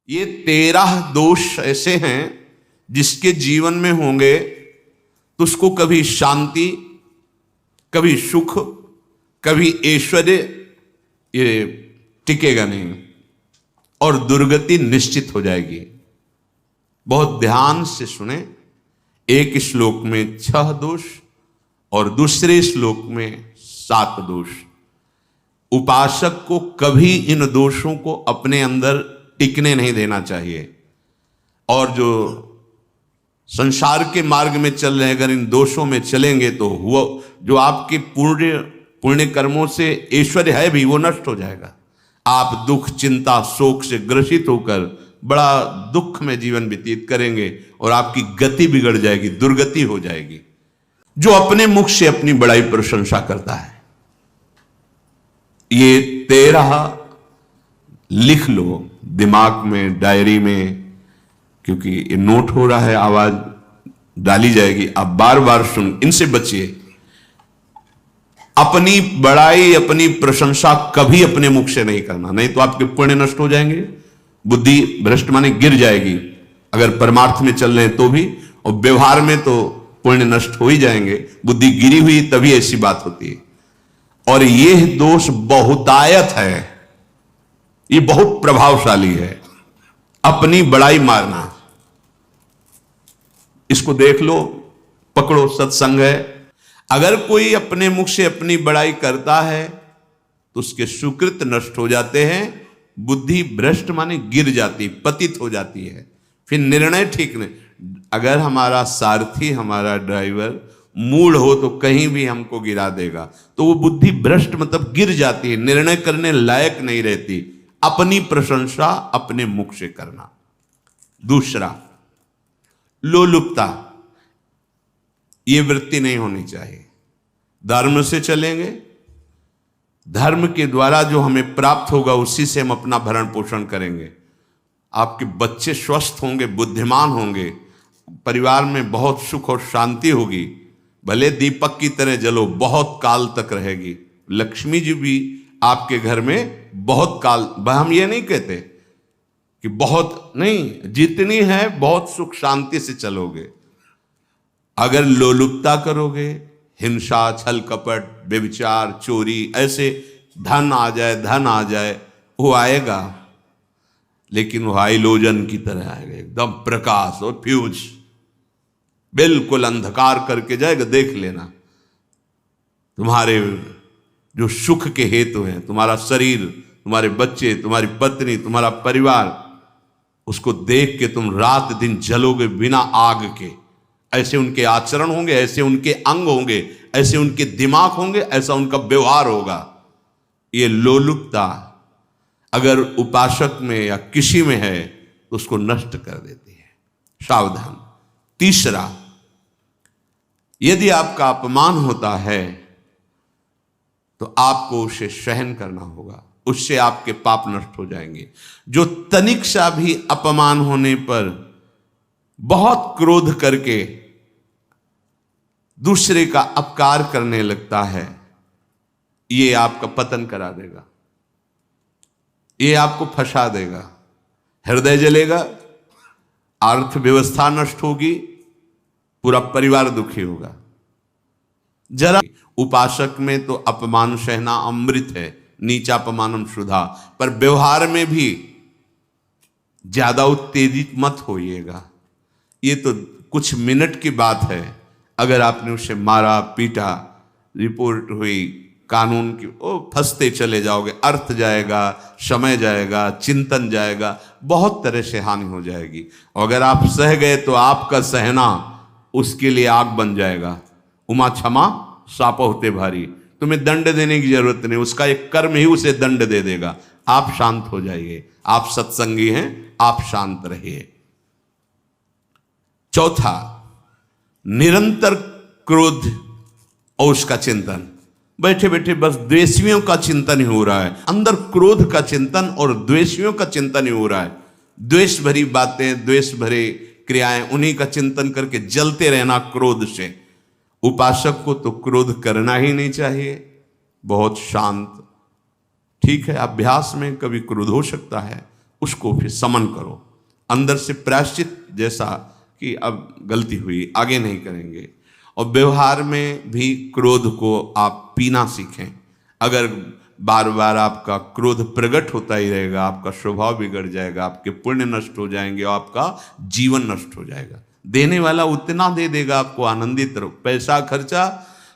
ये 13 दोष ऐसे हैं जिसके जीवन में होंगे तो उसको कभी शांति, कभी सुख, कभी ऐश्वर्य ये टिकेगा नहीं और दुर्गति निश्चित हो जाएगी। बहुत ध्यान से सुने। एक श्लोक में 6 दोष और दूसरे श्लोक में 7 दोष। उपासक को कभी इन दोषों को अपने अंदर टिकने नहीं देना चाहिए। और जो संसार के मार्ग में चल रहे, अगर इन दोषों में चलेंगे तो हुआ जो आपके पुण्य कर्मों से ऐश्वर्य है भी वो नष्ट हो जाएगा। आप दुख, चिंता, शोक से ग्रसित होकर बड़ा दुख में जीवन व्यतीत करेंगे और आपकी गति बिगड़ जाएगी, दुर्गति हो जाएगी। जो अपने मुख से अपनी बड़ाई प्रशंसा करता है, ये 13 लिख लो दिमाग में, डायरी में, क्योंकि ये नोट हो रहा है, आवाज डाली जाएगी, आप बार बार सुन, इनसे बचिए। अपनी बड़ाई, अपनी प्रशंसा कभी अपने मुख से नहीं करना, नहीं तो आपके पुण्य नष्ट हो जाएंगे, बुद्धि भ्रष्ट माने गिर जाएगी। अगर परमार्थ में चल रहे हैं तो भी, और व्यवहार में तो पुण्य नष्ट हो ही जाएंगे। बुद्धि गिरी हुई तभी ऐसी बात होती है। और यह दोष बहुतायत है, ये बहुत प्रभावशाली है। अपनी बड़ाई मारना, इसको देख लो, पकड़ो, सत्संग है। अगर कोई अपने मुख से अपनी बड़ाई करता है तो उसके सुकृत नष्ट हो जाते हैं, बुद्धि भ्रष्ट माने गिर जाती, पतित हो जाती है, फिर निर्णय ठीक नहीं। अगर हमारा सारथी, हमारा ड्राइवर मूढ़ हो तो कहीं भी हमको गिरा देगा, तो वो बुद्धि भ्रष्ट मतलब गिर जाती है, निर्णय करने लायक नहीं रहती। अपनी प्रशंसा अपने मुख से करना। दूसरा, लोलुपता, ये वृत्ति नहीं होनी चाहिए। धर्म से चलेंगे, धर्म के द्वारा जो हमें प्राप्त होगा उसी से हम अपना भरण पोषण करेंगे। आपके बच्चे स्वस्थ होंगे, बुद्धिमान होंगे, परिवार में बहुत सुख और शांति होगी। भले दीपक की तरह जलो, बहुत काल तक रहेगी। लक्ष्मी जी भी आपके घर में बहुत काल, हम ये नहीं कहते कि बहुत नहीं, जितनी है बहुत सुख शांति से चलोगे। अगर लोलुपता करोगे, हिंसा, छल कपट, व्यभिचार, चोरी, ऐसे धन आ जाए, वो आएगा, लेकिन वो हाइलोजन की तरह आएगा, एकदम प्रकाश और फ्यूज, बिल्कुल अंधकार करके जाएगा। देख लेना, तुम्हारे जो सुख के हेतु हैं, तुम्हारा शरीर, तुम्हारे बच्चे, तुम्हारी पत्नी, तुम्हारा परिवार, उसको देख के तुम रात दिन जलोगे बिना आग के। ऐसे उनके आचरण होंगे, ऐसे उनके अंग होंगे, ऐसे उनके दिमाग होंगे, ऐसा उनका व्यवहार होगा। ये लोलुपता अगर उपासक में या किसी में है तो उसको नष्ट कर देती है। सावधान। तीसरा, यदि आपका अपमान होता है तो आपको उसे सहन करना होगा, उससे आपके पाप नष्ट हो जाएंगे। जो तनिक सा भी अपमान होने पर बहुत क्रोध करके दूसरे का अपकार करने लगता है, ये आपका पतन करा देगा, ये आपको फंसा देगा, हृदय जलेगा, अर्थव्यवस्था नष्ट होगी, पूरा परिवार दुखी होगा। जरा उपासक में तो अपमान सहना अमृत है, नीचा अपमानम शुद्धा, पर व्यवहार में भी ज्यादा उत्तेजित मत होइएगा। ये तो कुछ मिनट की बात है। अगर आपने उसे मारा, पीटा, रिपोर्ट हुई कानून की, ओ फंसते चले जाओगे, अर्थ जाएगा, समय जाएगा, चिंतन जाएगा, बहुत तरह से हानि हो जाएगी। अगर आप सह गए तो आपका सहना उसके लिए आग बन जाएगा। उमा क्षमा साप होते भारी, तुम्हें दंड देने की जरूरत नहीं, उसका एक कर्म ही उसे दंड दे देगा। आप शांत हो जाइए, आप सत्संगी हैं, आप शांत रहिए। चौथा, निरंतर क्रोध और उसका चिंतन। बैठे बैठे बस द्वेषियों का चिंतन ही हो रहा है, अंदर क्रोध का चिंतन और द्वेषियों का चिंतन ही हो रहा है। द्वेष भरी बातें, द्वेष भरे क्रियाएं, उन्हीं का चिंतन करके जलते रहना क्रोध से। उपासक को तो क्रोध करना ही नहीं चाहिए, बहुत शांत। ठीक है, अभ्यास में कभी क्रोध हो सकता है, उसको फिर समन करो, अंदर से प्रायश्चित जैसा कि अब गलती हुई, आगे नहीं करेंगे। और व्यवहार में भी क्रोध को आप पीना सीखें। अगर बार बार आपका क्रोध प्रकट होता ही रहेगा, आपका स्वभाव बिगड़ जाएगा, आपके पुण्य नष्ट हो जाएंगे और आपका जीवन नष्ट हो जाएगा। देने वाला उतना दे देगा, आपको आनंदित रहो, पैसा खर्चा,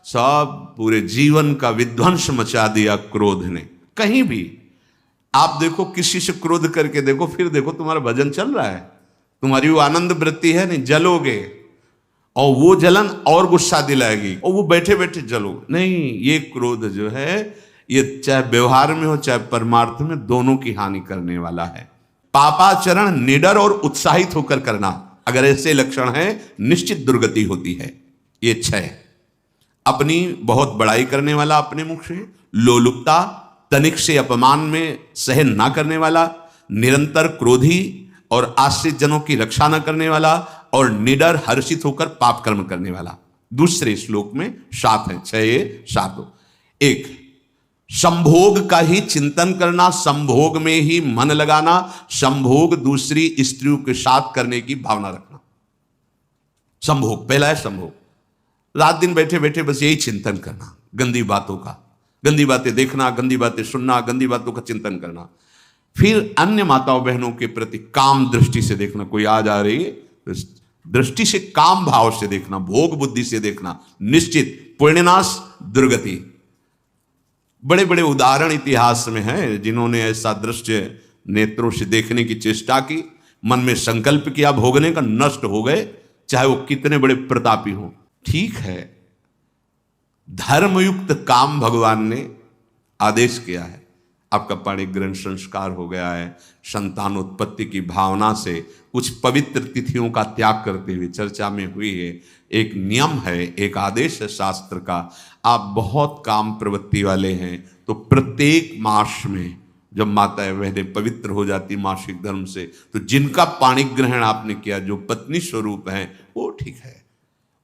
सब पूरे जीवन का विध्वंस मचा दिया क्रोध ने। कहीं भी आप देखो, किसी से क्रोध करके देखो, फिर देखो तुम्हारा भजन चल रहा है, तुम्हारी वो आनंद वृत्ति है नहीं, जलोगे और वो जलन और गुस्सा दिलाएगी और वो बैठे बैठे जलो नहीं। ये क्रोध जो है, ये चाहे व्यवहार में हो चाहे परमार्थ में, दोनों की हानि करने वाला है। पापाचरण निडर और उत्साहित होकर करना, अगर ऐसे लक्षण है निश्चित दुर्गति होती है। ये 6, अपनी बहुत बड़ाई करने वाला अपने मुख से, लोलुपता, तनिक से अपमान में सहन ना करने वाला, निरंतर क्रोधी और आश्रित जनों की रक्षा न करने वाला, और निडर हर्षित होकर पाप कर्म करने वाला। दूसरे श्लोक में 7 है, 6 7। 1, संभोग का ही चिंतन करना, संभोग में ही मन लगाना, संभोग दूसरी स्त्रियों के साथ करने की भावना रखना। संभोग, पहला है संभोग, रात दिन बैठे बैठे बस यही चिंतन करना, गंदी बातों का, गंदी बातें देखना, गंदी बातें सुनना, गंदी बातों का चिंतन करना। फिर अन्य माताओं बहनों के प्रति काम दृष्टि से देखना, कोई आ जा रही है तो दृष्टि से, काम भाव से देखना, भोग बुद्धि से देखना, निश्चित पुण्यनाश दुर्गति। बड़े बड़े उदाहरण इतिहास में हैं जिन्होंने ऐसा दृश्य नेत्रों से देखने की चेष्टा की, मन में संकल्प किया भोगने का, नष्ट हो गए, चाहे वो कितने बड़े प्रतापी हों। ठीक है, धर्मयुक्त काम भगवान ने आदेश किया है, आपका पाणिक ग्रहण संस्कार हो गया है, संतानोत्पत्ति की भावना से कुछ पवित्र तिथियों का त्याग करते हुए चर्चा में हुई है। एक नियम है, एक आदेश है शास्त्र का। आप बहुत काम प्रवृत्ति वाले हैं तो प्रत्येक मास में जब माताएं बहनें पवित्र हो जाती मासिक धर्म से, तो जिनका पाणिक ग्रहण आपने किया, जो पत्नी स्वरूप हैं, वो ठीक है।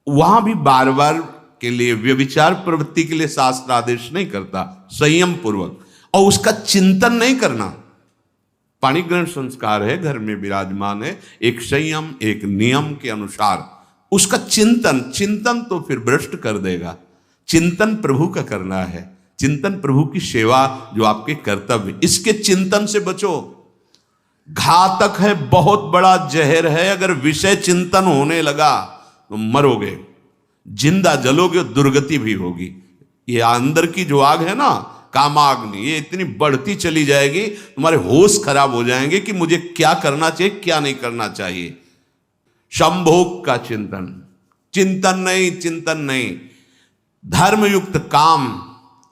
वहां भी बार बार के लिए व्यभिचार प्रवृत्ति के लिए शास्त्र आदेश नहीं करता, संयम पूर्वक, और उसका चिंतन नहीं करना। पाणिक ग्रहण संस्कार है, घर में विराजमान है, एक संयम एक नियम के अनुसार उसका चिंतन, चिंतन तो फिर भ्रष्ट कर देगा। चिंतन प्रभु का करना है, चिंतन प्रभु की सेवा जो आपके कर्तव्य, इसके चिंतन से बचो। घातक है, बहुत बड़ा जहर है, अगर विषय चिंतन होने लगा तो मरोगे, जिंदा जलोगे, दुर्गति भी होगी। ये अंदर की जो आग है ना, कामाग्नि, ये इतनी बढ़ती चली जाएगी, तुम्हारे होश खराब हो जाएंगे कि मुझे क्या करना चाहिए क्या नहीं करना चाहिए। संभोग का चिंतन, चिंतन नहीं, चिंतन नहीं। धर्मयुक्त काम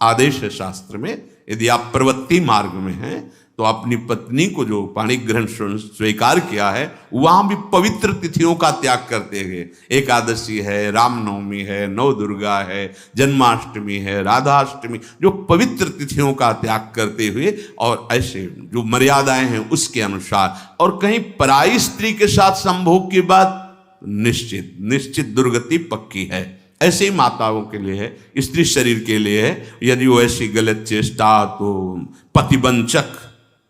आदेश है शास्त्र में। यदि आप प्रवृत्ति मार्ग में हैं तो अपनी पत्नी को जो पाणिक ग्रहण स्वीकार किया है, वहां भी पवित्र तिथियों का त्याग करते हुए, एकादशी है, रामनवमी है, नव दुर्गा है, जन्माष्टमी है, राधाष्टमी, जो पवित्र तिथियों का त्याग करते हुए और ऐसे जो मर्यादाएं हैं उसके अनुसार, और कहीं पराई स्त्री के साथ संभोग की बात, निश्चित निश्चित दुर्गति पक्की है। ऐसे ही माताओं के लिए है, स्त्री शरीर के लिए है। यदि वो ऐसी गलत चेष्टा, तो पतिवंचक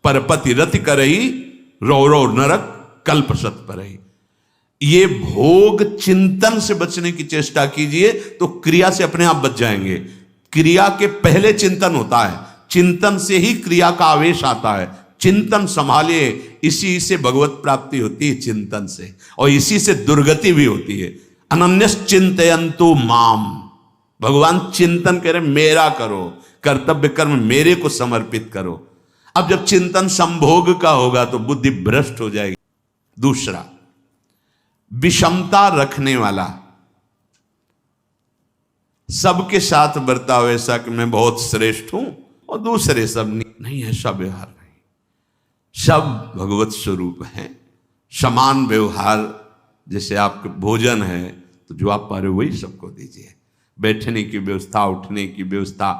परपति रति करही, रौरव नरक कल्प सत परही। ये भोग चिंतन से बचने की चेष्टा कीजिए तो क्रिया से अपने आप बच जाएंगे। क्रिया के पहले चिंतन होता है, चिंतन से ही क्रिया का आवेश आता है। चिंतन संभालिए, इसी से भगवत प्राप्ति होती है, चिंतन से, और इसी से दुर्गति भी होती है। अनन्यस चिंतयन्तु माम, भगवान चिंतन कह रहे मेरा करो, कर्तव्य कर्म मेरे को समर्पित करो। अब जब चिंतन संभोग का होगा तो बुद्धि भ्रष्ट हो जाएगी। दूसरा, विषमता रखने वाला, सबके साथ बर्ताव ऐसा कि मैं बहुत श्रेष्ठ हूं और दूसरे सब नहीं, ऐसा व्यवहार नहीं। सब भगवत स्वरूप हैं, समान व्यवहार। जैसे आपके भोजन है तो जो आप पा रहे हो वही सबको दीजिए, बैठने की व्यवस्था, उठने की व्यवस्था,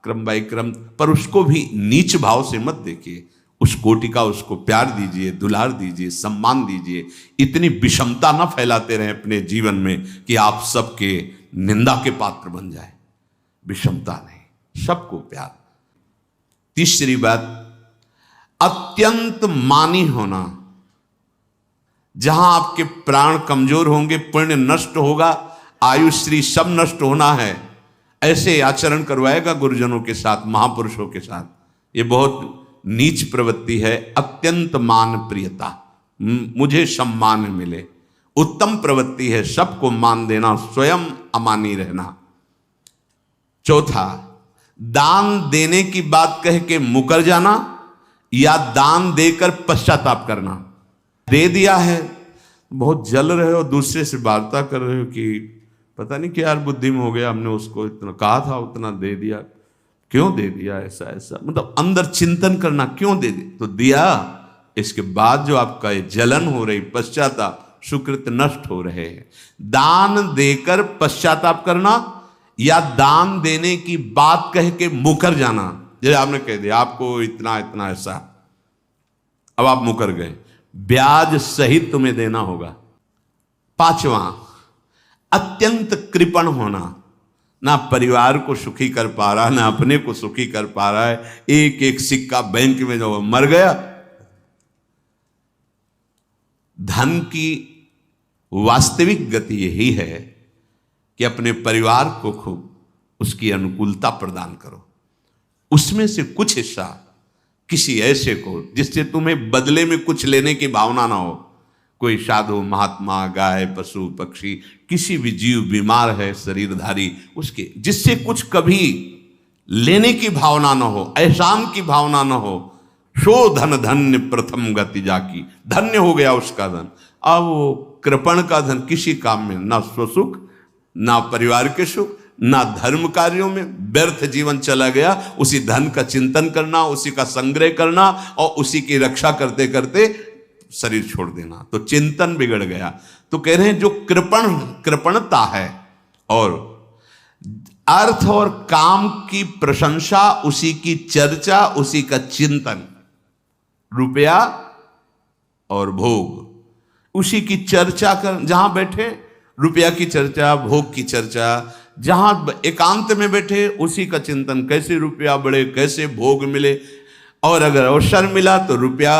क्रम बाय क्रम, पर उसको भी नीच भाव से मत देखिए। उस कोटि का उसको प्यार दीजिए, दुलार दीजिए, सम्मान दीजिए। इतनी विषमता न फैलाते रहें अपने जीवन में कि आप सबके निंदा के पात्र बन जाए। विषमता नहीं, सबको प्यार। तीसरी बात, अत्यंत मानी होना, जहां आपके प्राण कमजोर होंगे, पुण्य नष्ट होगा, आयुश्री सब नष्ट होना है, ऐसे आचरण करवाएगा गुरुजनों के साथ, महापुरुषों के साथ। ये बहुत नीच प्रवृत्ति है। अत्यंत मान प्रियता, मुझे सम्मान मिले, उत्तम प्रवृत्ति है सबको मान देना, स्वयं अमानी रहना। चौथा, दान देने की बात कह के मुकर जाना या दान देकर पश्चाताप करना। दे दिया है, बहुत जल रहे हो, दूसरे से वार्ता कर रहे हो कि पता नहीं क्या यार बुद्धि में हो गया, हमने उसको इतना कहा था, उतना दे दिया, क्यों दे दिया, ऐसा ऐसा, मतलब अंदर चिंतन करना, क्यों दे दिया तो दिया। इसके बाद जो आपका ये जलन हो रही, पश्चाताप, सुकृत नष्ट हो रहे हैं। दान देकर पश्चाताप करना या दान देने की बात कह के मुकर जाना। जैसे आपने कह दिया आपको इतना इतना ऐसा, अब आप मुकर गए, ब्याज सहित तुम्हें देना होगा। पांचवा, अत्यंत कृपण होना, ना परिवार को सुखी कर पा रहा, ना अपने को सुखी कर पा रहा है, एक एक सिक्का बैंक में जो मर गया। धन की वास्तविक गति यही है कि अपने परिवार को खूब उसकी अनुकूलता प्रदान करो, उसमें से कुछ हिस्सा किसी ऐसे को जिससे तुम्हें बदले में कुछ लेने की भावना ना हो। कोई साधु महात्मा, गाय, पशु, पक्षी, किसी भी जीव बीमार है शरीरधारी, उसके जिससे कुछ कभी लेने की भावना ना हो, एहसान की भावना ना हो। शो धन धन्य प्रथम गति जाकी, धन्य हो गया उसका धन। अब वो कृपण का धन किसी काम में, ना स्वसुख, ना परिवार के सुख, ना धर्म कार्यों में, व्यर्थ जीवन चला गया। उसी धन का चिंतन करना, उसी का संग्रह करना और उसी की रक्षा करते करते शरीर छोड़ देना, तो चिंतन बिगड़ गया। तो कह रहे हैं जो कृपणता है और अर्थ और काम की प्रशंसा, उसी की चर्चा, उसी का चिंतन, रुपया और भोग, उसी की चर्चा कर, जहां बैठे रुपया की चर्चा, भोग की चर्चा, जहां एकांत में बैठे उसी का चिंतन, कैसे रुपया बढ़े, कैसे भोग मिले। और अगर अवसर मिला तो रुपया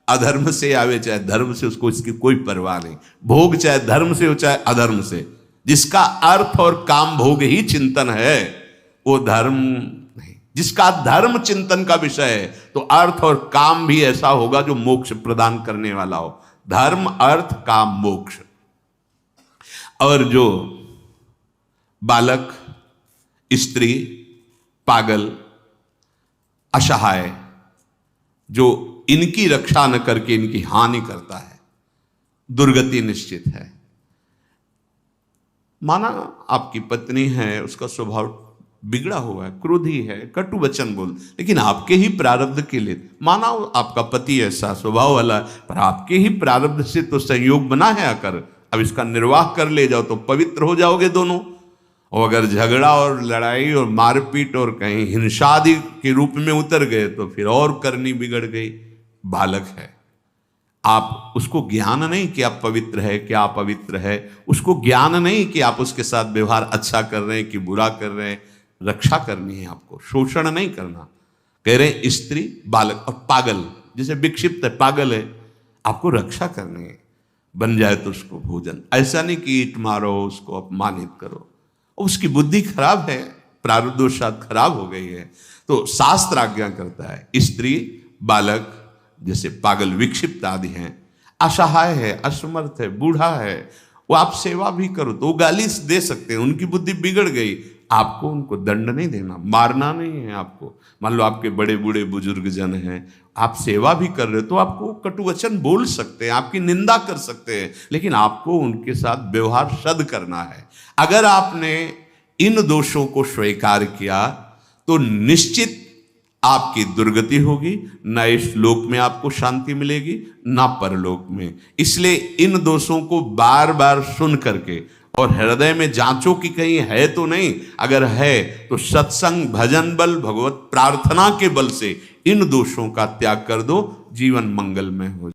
अधर्म से आवे चाहे धर्म से, उसको इसकी कोई परवाह नहीं। भोग चाहे धर्म से हो चाहे अधर्म से, जिसका अर्थ और काम भोग ही चिंतन है वो धर्म नहीं। जिसका धर्म चिंतन का विषय है तो अर्थ और काम भी ऐसा होगा जो मोक्ष प्रदान करने वाला हो। धर्म, अर्थ, काम, मोक्ष। और जो बालक, स्त्री, पागल, असहाय, जो इनकी रक्षा न करके इनकी हानि करता है, दुर्गति निश्चित है। माना आपकी पत्नी है, उसका स्वभाव बिगड़ा हुआ है, क्रोधी है, कटु वचन बोल, लेकिन आपके ही प्रारब्ध के लिए, माना आपका पति ऐसा स्वभाव वाला है, पर आपके ही प्रारब्ध से तो संयोग बना है आकर, अब इसका निर्वाह कर ले जाओ तो पवित्र हो जाओगे दोनों। और अगर झगड़ा और लड़ाई और मारपीट और कहीं हिंसादि के रूप में उतर गए तो फिर और करनी बिगड़ गई। बालक है, आप उसको ज्ञान नहीं कि आप पवित्र है, कि आप पवित्र है, उसको ज्ञान नहीं कि आप उसके साथ व्यवहार अच्छा कर रहे हैं कि बुरा कर रहे हैं। रक्षा करनी है आपको, शोषण नहीं करना। कह रहे हैं स्त्री, बालक और पागल, जैसे विक्षिप्त है, पागल है, आपको रक्षा करनी है। बन जाए तो उसको भोजन, ऐसा नहीं कि ईंट मारो, उसको अपमानित करो, उसकी बुद्धि खराब है, प्रारब्धवशात खराब हो गई है। तो शास्त्र आज्ञा करता है स्त्री, बालक, जैसे पागल, विक्षिप्त आदि हैं, असहाय है, असमर्थ है, बूढ़ा है, वो आप सेवा भी करो तो वो गाली दे सकते हैं, उनकी बुद्धि बिगड़ गई। आपको उनको दंड नहीं देना, मारना नहीं है आपको। मान लो आपके बड़े बूढ़े बुजुर्ग जन हैं, आप सेवा भी कर रहे हो तो आपको कटु वचन बोल सकते हैं, आपकी निंदा कर सकते हैं, लेकिन आपको उनके साथ व्यवहार सद करना है। अगर आपने इन दोषों को स्वीकार किया तो निश्चित आपकी दुर्गति होगी, न इस लोक में आपको शांति मिलेगी न परलोक में। इसलिए इन दोषों को बार बार सुन करके और हृदय में जांचो कि कहीं है तो नहीं, अगर है तो सत्संग, भजन बल, भगवत प्रार्थना के बल से इन दोषों का त्याग कर दो, जीवन मंगलमय हो।